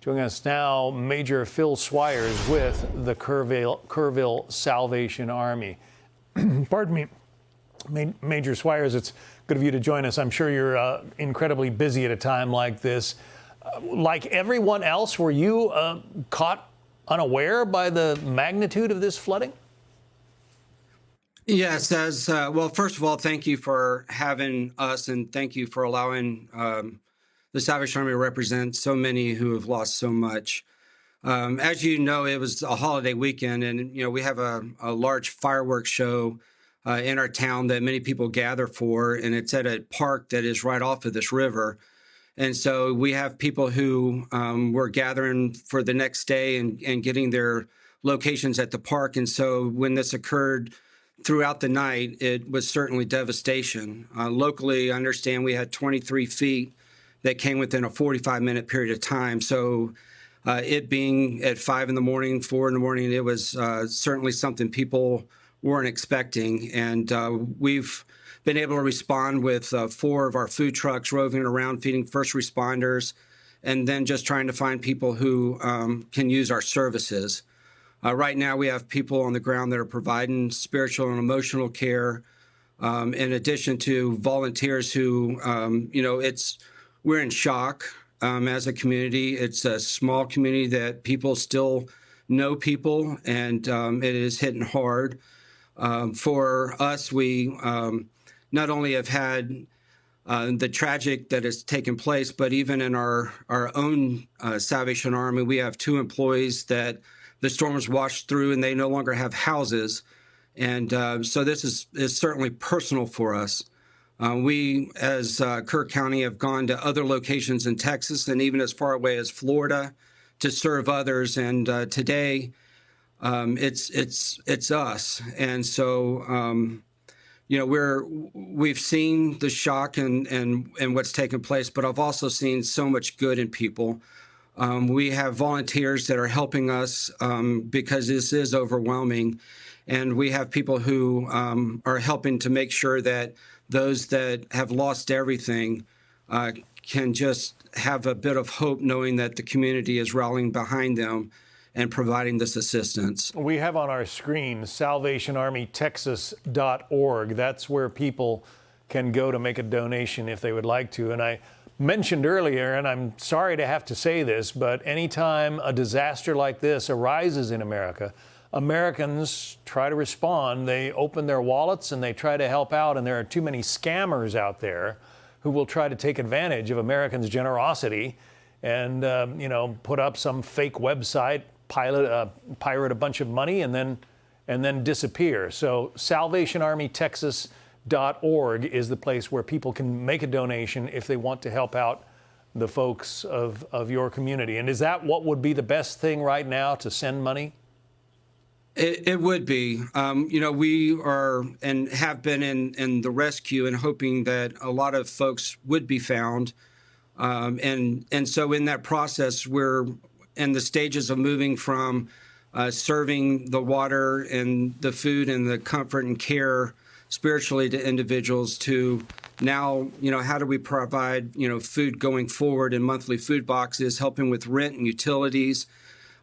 Joining us now, Major Phil Swires with the Kerrville Salvation Army. Pardon me, Major Swires, it's good of you to join us. I'm sure you're incredibly busy at a time like this. Like everyone else, were you caught unaware by the magnitude of this flooding? Yes, well, first of all, thank you for having us, and thank you for allowing the Salvation Army to represent so many who have lost so much. As you know, it was a holiday weekend, and we have a large fireworks show in our town that many people gather for, and it's at a park that is right off of this river. And so we have people who were gathering for the next day and getting their locations at the park. And so when this occurred throughout the night, it was certainly devastation. Locally, I understand we had 23 feet that came within a 45-minute period of time. So it being at 5 in the morning, 4 in the morning, it was certainly something people weren't expecting. And we've been able to respond with 4 of our food trucks roving around feeding first responders, and then just trying to find people who can use our services. Right now, we have people on the ground that are providing spiritual and emotional care, in addition to volunteers who, we're in shock as a community. It's a small community that people still know people, and it is hitting hard. For us, we not only have had the tragic that has taken place, but even in our own Salvation Army, we have 2 employees that the storms washed through, and they no longer have houses. And so this is certainly personal for us. We, as Kerr County, have gone to other locations in Texas and even as far away as Florida to serve others. And today, it's us. And so, we've seen the shock and what's taken place, but I've also seen so much good in people. We have volunteers that are helping us because this is overwhelming. And we have people who are helping to make sure that those that have lost everything can just have a bit of hope, knowing that the community is rallying behind them and providing this assistance. We have on our screen salvationarmytexas.org. That's where people can go to make a donation if they would like to. And I mentioned earlier, and I'm sorry to have to say this, but anytime a disaster like this arises in America, Americans try to respond. They open their wallets and they try to help out, and there are too many scammers out there who will try to take advantage of Americans' generosity and put up some fake website, pirate a bunch of money, and then disappear. So salvationarmytexas.org is the place where people can make a donation if they want to help out the folks of your community. And is that what would be the best thing right now, to send money? It would be. We are and have been in the rescue and hoping that a lot of folks would be found. And so in that process, we're in the stages of moving from serving the water and the food and the comfort and care spiritually to individuals to now, how do we provide, food going forward in monthly food boxes, helping with rent and utilities.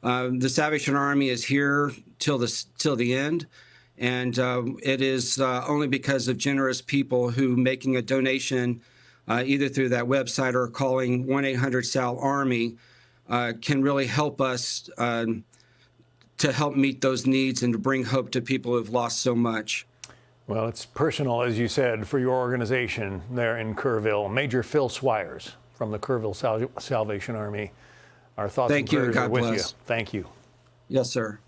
The Salvation Army is here till the end, and it is only because of generous people who making a donation either through that website or calling 1-800-SAL-ARMY can really help us to help meet those needs and to bring hope to people who have lost so much. Well, it's personal, as you said, for your organization there in Kerrville. Major Phil Swires from the Kerrville Salvation Army. Our thoughts and prayers are with you. God bless. Thank you. Yes, sir.